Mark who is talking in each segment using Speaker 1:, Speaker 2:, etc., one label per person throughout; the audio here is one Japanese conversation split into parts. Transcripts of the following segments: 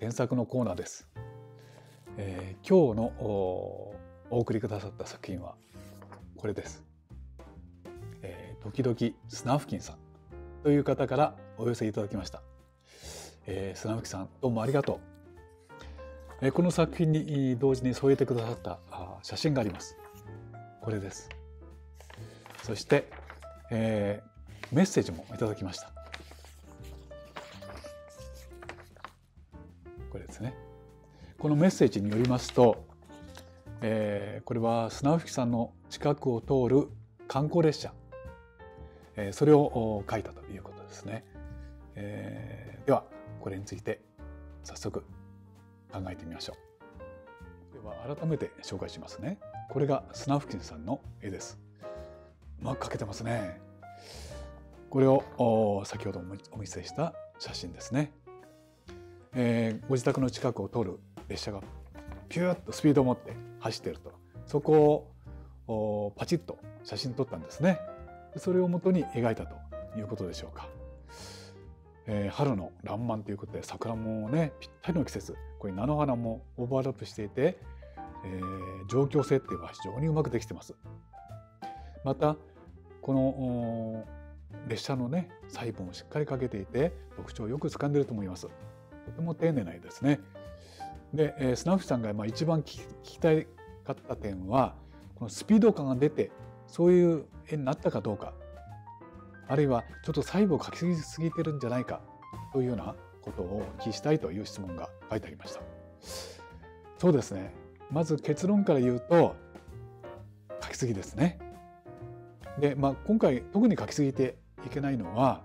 Speaker 1: 原作のコーナーです。今日のお送りくださった作品はこれです。時々スナフキンさんという方からお寄せいただきました。スナフキンさんどうもありがとう。この作品に同時に添えてくださった写真があります。これです。そして、メッセージもいただきました。これですね。このメッセージによりますと、これはスナフキンさんの近くを通る観光列車、それを書いたということですね。ではこれについて早速考えてみましょう。では改めて紹介しますね。これがスナフキンさんの絵です。うまく描けてますね。これを先ほどお見せした写真ですね。ご自宅の近くを通る列車がピューッとスピードを持って走っていると、そこをパチッと写真撮ったんですね。それを元に描いたということでしょうか。春の爛漫ということで桜もねぴったりの季節、これ菜の花もオーバーラップしていて、状況設定は非常にうまくできてます。またこの列車のね細部もしっかり描けていて特徴をよく掴んでいると思います。とても丁寧な絵ですね。で、スナフキンさんが一番聞きたかった点はこのスピード感が出てそういう絵になったかどうか、あるいはちょっと細部を描きすぎてるんじゃないかというようなことをお聞きしたいという質問が書いてありました。そうですね。まず結論から言うと描きすぎですね。で、今回特に描きすぎていけないのは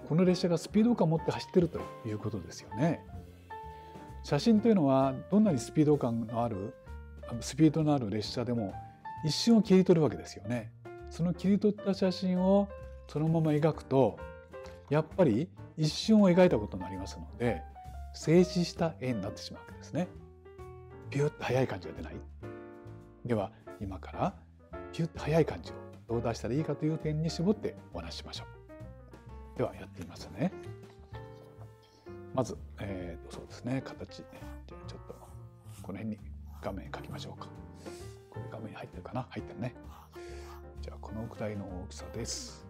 Speaker 1: この列車がスピード感を持って走ってるということですよね。写真というのはどんなにスピードのある列車でも一瞬を切り取るわけですよね。その切り取った写真をそのまま描くとやっぱり一瞬を描いたことになりますので静止した絵になってしまうわけですね。ピュッと速い感じが出ない。では今からピュッと速い感じをどう出したらいいかという点に絞ってお話ししましょう。ではやってみますね。まず、そうですね、形。じゃあちょっとこの辺に画面描きましょうか。これ画面に入ってるかな？入ってるね。じゃあこのくらいの大きさです。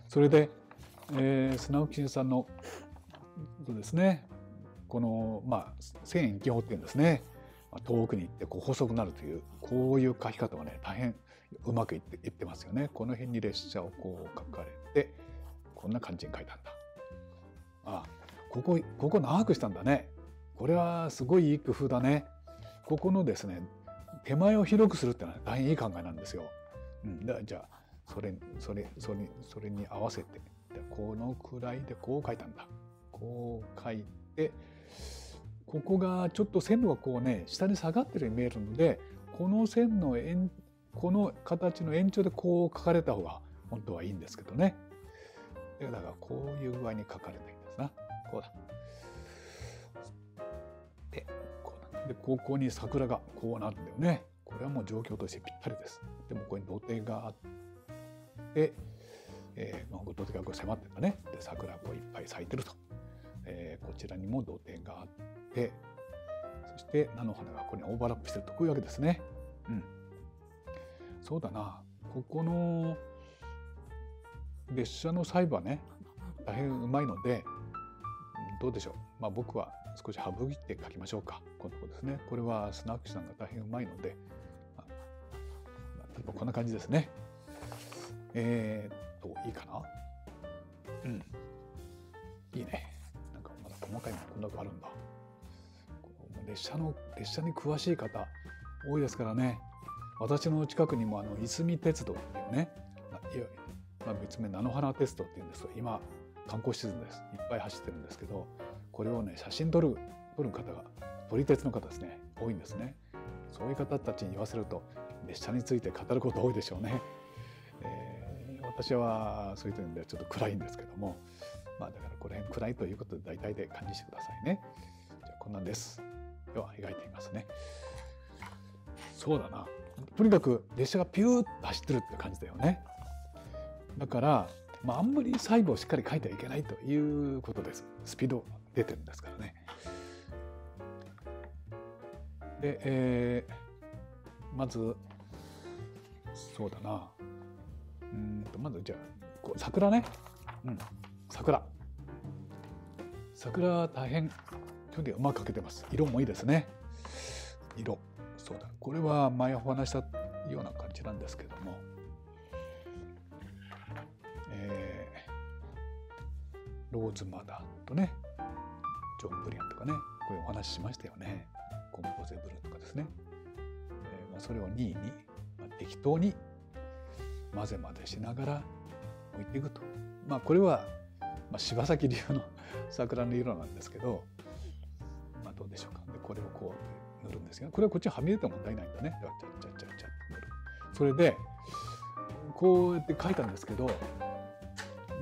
Speaker 1: それで、スナフキンさんのそうですね、この線延技法っていうんですね。遠くに行って細くなるというこういう描き方はね大変うまくいってますよね。この辺に列車をこう描かれてこんな感じに描いたんだ。ここ長くしたんだね。これはすごいいい工夫だね。ここのですね手前を広くするってのは大変いい考えなんですよ。じゃあそれに合わせてこのくらいでこう書いたんだ。こう書いてここがちょっと線路がこうね下に下がってるように見えるのでこの線のこの形の延長でこう書かれた方が本当はいいんですけどね。だからこういう具合に書かれたいんですな。こうだ。でここに桜がこうなるんだよね。これはもう状況としてぴったりです。でもここに土手があって、土手がこう迫ってたね。で桜がこういっぱい咲いてると。こちらにも土手があって、そして菜の花がここにオーバーラップしてるとこういうわけですね。そうだな。ここの列車の細部はね大変うまいのでどうでしょう。僕は少し省いて描きましょうか。このとこですね。これはスナフキンさんが大変うまいので、こんな感じですね。いいかな。いいね。なんかまだ細かいのこんなのあるんだ。列車に詳しい方多いですからね。私の近くにもいすみ鉄道っていうね、別名菜の花鉄道っていうんですが今観光シーズンです。いっぱい走ってるんですけど、これをね写真撮る方が撮り鉄の方ですね多いんですね。そういう方たちに言わせると列車について語ること多いでしょうね。私はそういう点でちょっと暗いんですけども、だからこの辺暗いということで大体で感じしてくださいね。じゃあこんなんです。では描いてみますね。そうだな。とにかく列車がピューッと走ってるって感じだよね。だからあんまり細部をしっかり描いてはいけないということです。スピード出てるんですからね。で、まずそうだな、まずじゃあ桜ね、桜大変基本的にうまく描けてます。色もいいですね。色、そうだ、これは前お話したような感じなんですけども、ローズマダーとね、ジョン・ブリアンとかね、こういうお話しましたよね。コンポゼブルとかですね。それを2位に、適当に混ぜ混ぜしながら置いていくと。これは、柴崎流の桜の色なんですけど、どうでしょうか。でこれをこう塗るんですよ。これはこっちはみ出ても問題ないんだね。チャッチャッチャッ塗る。それでこうやって描いたんですけど、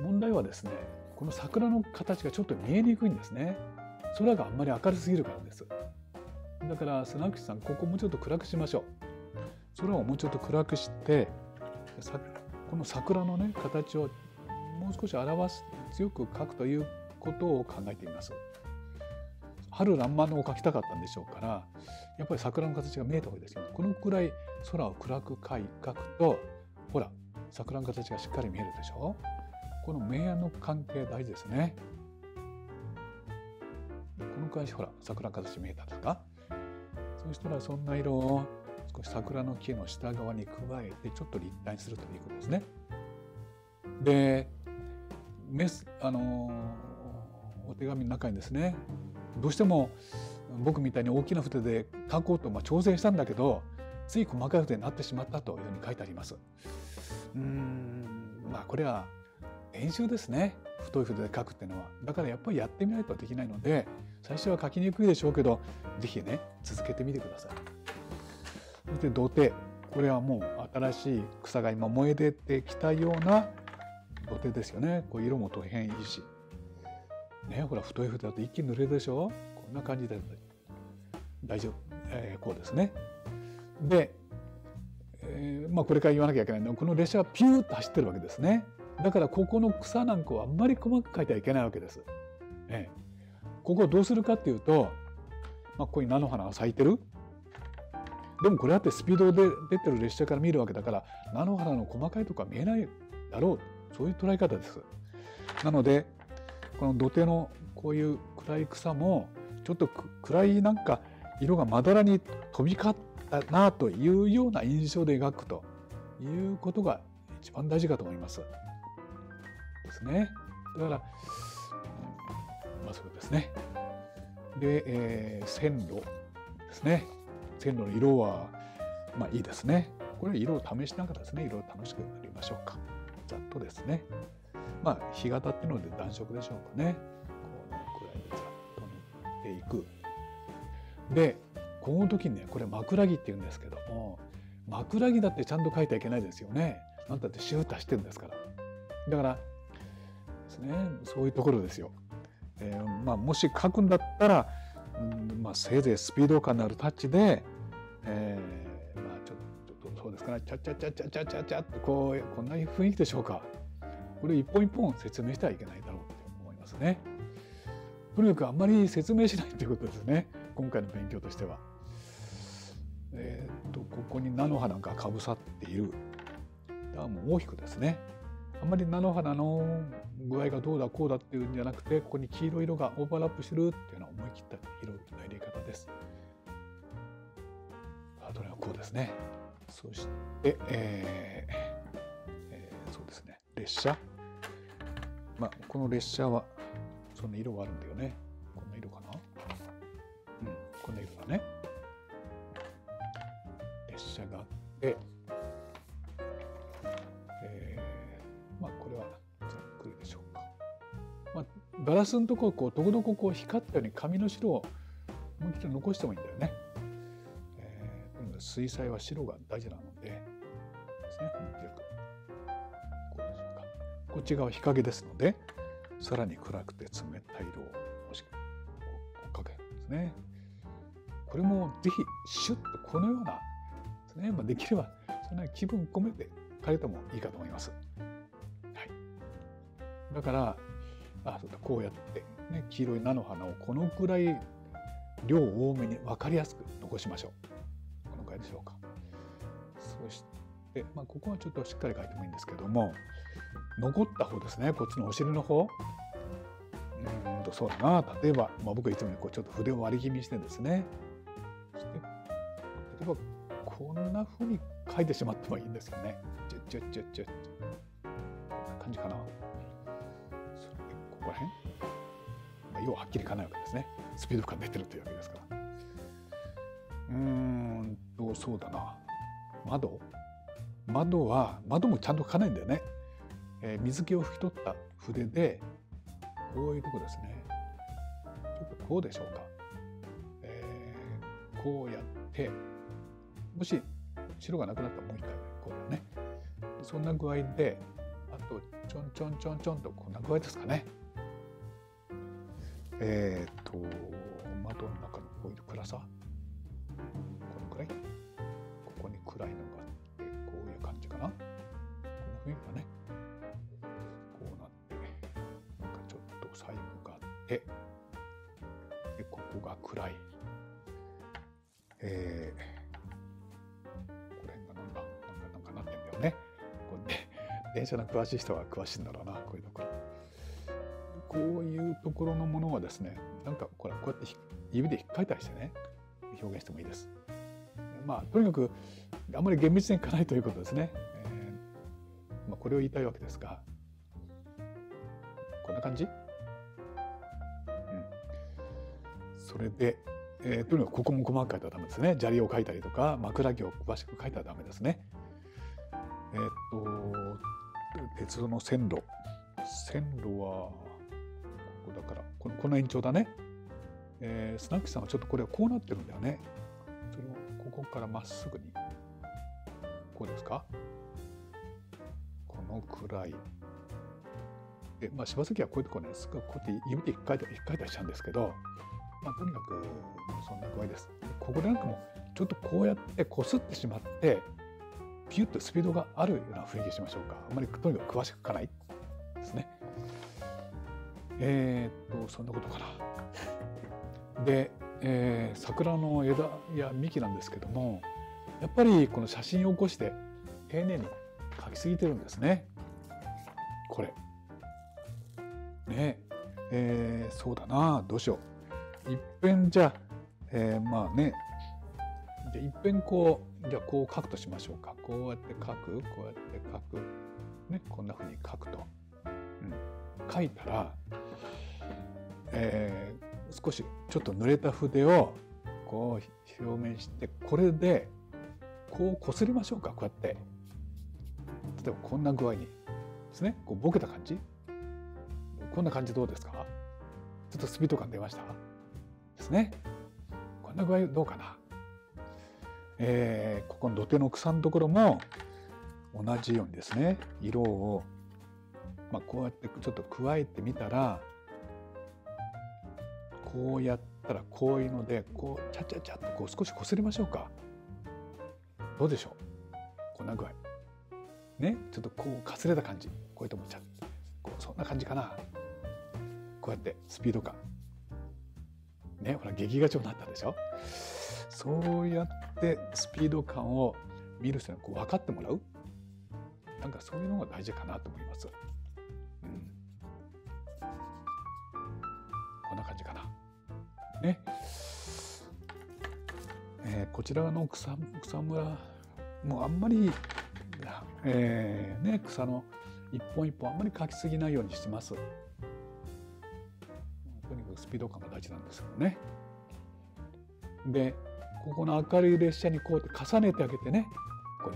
Speaker 1: 問題はですね、この桜の形がちょっと見えにくいんですね。空があんまり明るすぎるからです。だから砂口さん、ここもうちょっと暗くしましょう。空をもうちょっと暗くして、この桜のね形をもう少し強く描くということを考えています。春爛漫を描きたかったんでしょうから、やっぱり桜の形が見えた方がいいですよ。このくらい空を暗く描くと、ほら桜の形がしっかり見えるでしょ。この明暗の関係大事ですね。このくらいほら桜の形見えたですか。そしたらそんな色を少し桜の木の下側に加えてちょっと立体にするということですね。で、お手紙の中にですね、どうしても僕みたいに大きな筆で描こうと挑戦したんだけど、つい細かい筆になってしまったというふうに書いてあります。これは練習ですね。太い筆で描くっていうのは。だからやっぱりやってみないとできないので、最初は描きにくいでしょうけど、ぜひね続けてみてください。そして土手、これはもう新しい草が今燃え出てきたような土手ですよね。こう色も大変いいしね、ほら太い筆だと一気に塗れるでしょ。こんな感じで大丈夫、こうですね。で、これから言わなきゃいけないのは、この列車はピューッと走ってるわけですね。だからここの草なんかはあんまり細かく描いてはいけないわけです。ここをどうするかっていうと、ここに菜の花が咲いてる。でもこれだってスピードで出てる列車から見るわけだから、菜の花の細かいとこは見えないだろう。そういう捉え方です。なのでこの土手のこういう暗い草もちょっと暗いなんか色がまだらに飛び交ったなというような印象で描くということが一番大事かと思います。ですね。だからそうですね。で、線路ですね。線路の色はいいですね。これ色を試しながらですね、色を楽しく塗りましょうか。ざっとですね。日が当たってるので暖色でしょうかね。このくらいでざっと塗っていく。で、この時にね、これ枕木って言うんですけども、枕木だってちゃんと描いてはいけないですよね。なんだってシューッと走ってるんですから。だからですね、そういうところですよ。もし描くんだったら、せいぜいスピード感のあるタッチで、ちょっとそうですかね、チャチャチャチャチャチャチャってこんな雰囲気でしょうか。これ一本一本説明してはいけないだろうと思いますね。とにかくあんまり説明しないということですね。今回の勉強としては。ここに菜の花がかぶさっている。だからもう大きくですね。あんまり菜の花の具合がどうだこうだっていうんじゃなくて、ここに黄色い色がオーバーラップしてるっていうのは思い切った色の入れ方です。とにかくこうですね。そして、そうですね。列車。この列車はそんな色があるんだよね。こんな色かな。こんな色だね。列車があって、これはざっくりでしょうか。ガラスのところこどここう光ったように紙の白をもう一度残してもいいんだよね。水彩は白が大事なのでですね。こうでしょうか。こっち側日陰ですので、さらに暗くて冷たい色をもしくはかけるんですね。これもぜひシュッとこのようなですね、できればそんな気分込めて描いてもいいかと思います。だからこうやって、ね、黄色い菜の花をこのくらい量多めに分かりやすく残しましょう。このくらいでしょうか。そして、ここはちょっとしっかり書いてもいいんですけども、残った方ですね、こっちのお尻の方。そうだな、例えば、僕いつもこうちょっと筆を割り気味にしてですね、そして例えばこんな風に書いてしまってもいいんですよね。こんな感じかな。それでここら辺、要ははっきりいかないわけですね。スピード感出てるというわけですから。そうだな。窓もちゃんと書かないんだよね。水気を拭き取った筆でこういうとこですね。ちょっとこうでしょうか。こうやってもし白がなくなったらもう一回こうだね。そんな具合で、あとちょんちょんちょんちょんとこんな具合ですかね。窓の中のこういう暗さ、このくらい、ここに暗いのがあってこういう感じかな。この雰囲気がね、こうなってなんかちょっと細部があって、でここが暗い。これがなんかなってんだよね。これね、電車の詳しい人は詳しいんだろうな、こういうところ。こういうところのものはですね、なんかこうやって指で引っかいたりしてね、表現してもいいです。とにかくあんまり厳密にいかないということですね。これを言いたいわけですが、こんな感じ。それで、とにかくここも細かく書いたらダメですね。砂利を書いたりとか枕木を詳しく書いたらダメですね。鉄道の線路はここだからこの延長だね。スナックさんはちょっとこれはこうなってるんだよね。それをここからまっすぐにこうですか。このくらいで、柴崎はこういうところね、すぐこうやって指で引っかいたりしちゃうんですけど、とにかくそんな具合です。ここでなんかもちょっとこうやってこすってしまってピュッとスピードがあるような雰囲気しましょうか。あんまりとにかく詳しく書かないですね。そんなことかな。で、桜の枝や幹なんですけども、やっぱりこの写真を起こして丁寧に描きすぎてるんですね。これね、そうだな、どうしよう。いっぺんじゃあ、いっぺんこう書くとしましょうか。こうやって書く、ね、こんな風に書くと、書いたら、少しちょっと濡れた筆をこう表面して、これでこうこすりましょうか。こうやって例えばこんな具合にですね、こうボケた感じ、こんな感じどうですか。ちょっとスピード感出ましたですね。こんな具合どうかな。ここの土手の草のところも同じようにですね、色を、こうやってちょっと加えてみたら、こうやったらこういうのでこうチャチャチャっとこう少しこすりましょうか。どうでしょう。こんな具合ね、ちょっとこうかすれた感じ、こういうとこちゃこうそんな感じかな。こうやってスピード感ね、ほら劇画調になったでしょ。そうやってスピード感を見る人にこう分かってもらう、なんかそういうのが大事かなと思います。こんな感じかな。ね。こちらの草むらもうあんまり、草の一本一本あんまり描きすぎないようにしてます。とにかくスピード感が大事なんですけどね。で、ここの明るい列車にこうやって重ねてあげてね、こう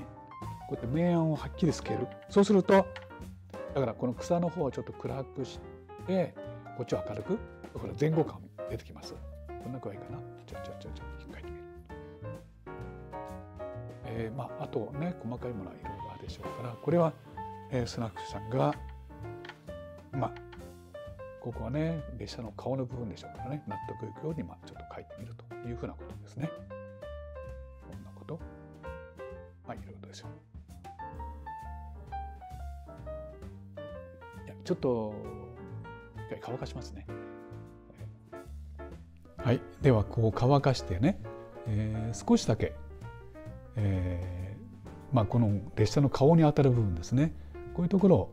Speaker 1: やって明暗をはっきりつける。そうすると、だからこの草の方をちょっと暗くして、こっちを明るく、ほら前後感出てきます。こんな具合かな。ちょ引っかいてみる。あとね、細かいものはいろいろあるでしょうから、これは、スナックさんがここはね、列車の顔の部分でしょうからね、納得いくようにちょっと書いてみるというふうなことですね。こんなこと、いろいろでしょう。ちょっと一回乾かしますね。はい、ではこう乾かしてね、少しだけ、この列車の顔に当たる部分ですね、こういうところを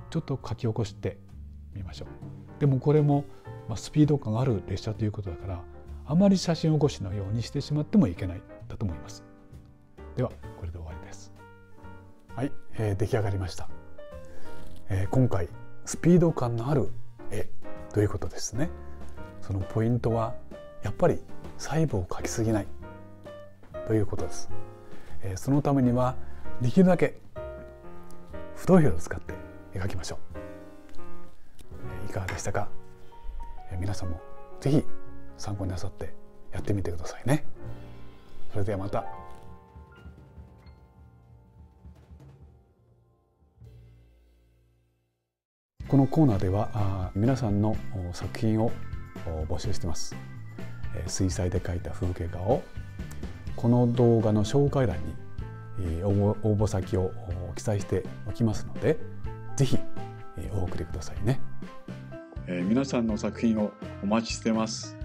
Speaker 1: ちょっと書き起こしてみましょう。でもこれもスピード感ある列車ということだから、あまり写真起こしのようにしてしまってもいけないだと思います。ではこれで終わりです。はい、出来上がりました。今回スピード感のある絵ということですね。そのポイントはやっぱり細部を描きすぎないということです。そのためにはできるだけ太い筆を使って描きましょう。いかがでしたか。皆さんもぜひ参考になさってやってみてくださいね。それではまた。このコーナーでは皆さんの作品を募集しています。水彩で描いた風景画をこの動画の紹介欄に応募先を記載しておきますので、ぜひお送りくださいね。皆さんの作品をお待ちしています。